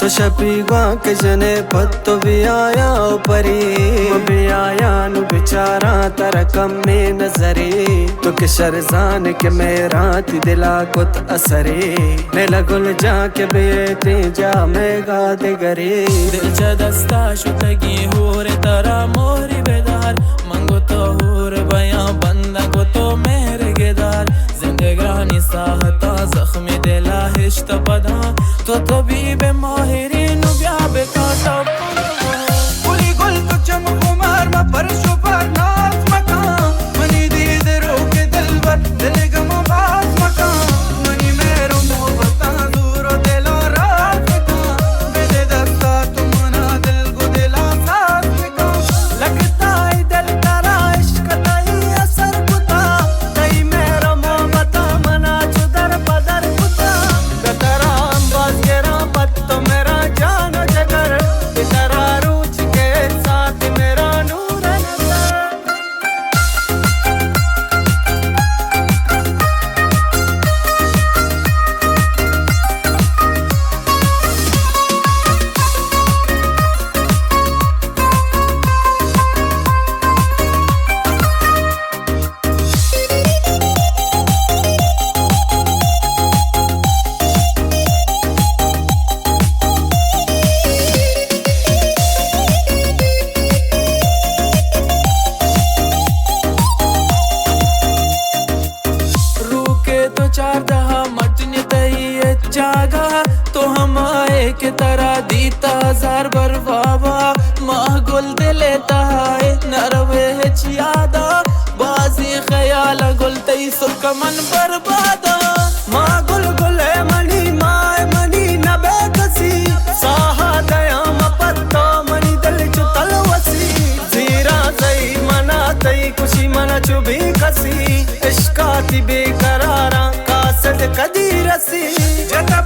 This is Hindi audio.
तो शपीवा के जने पत्तो भी आया परी भी आया नु बेचारा तारा कम में नजरे तो के शरजान के मेरा ती दिला कुत असरे ने लगुल जाके बेते जा मैं गा दे गरे दिल च दस्ता शुतगी होर तारा मोरी बेदार मंगो तो होर बयां बंदा को तो मेरे गेदार जिंदगानी साहता जख्मी दिला हिश्त पदा तो तबीब माहिरीन ब्या बेकाता पुली गुल तो चम कुमार मा परशो पर नाच मका मनी दीद रोके दिलबर दिल गम बात मका मनी मेरो मोहब्बता दूर दिलो रात का मेरे दस्ता तुमना दिल को दिला साथ का लगता है दिल तारा इश्क नहीं असर कुता कई मेरा मोहब्बता मना चुदर बदर कुता कतरा अंबाज गेरा पत्तो मेरा जान जगर तेरा रूच के साथ मेरा नूर नजर तो चार दहा मटने तही जागा तो हम आए के तरह दीता हजार बरबाबा माह गुल दिले तहाए नरवे चियादा बाजी ख्याल गुल तई सुख मन बर्बादा माँ गुल गुले मनी माए मनी नबे कसी साहा दया मपत्ता मनी दिल चुतल वसी जीरा सही मना तई खुशी मना चुभी कसी इश्काती बेकरारा कासद कदी रसी जता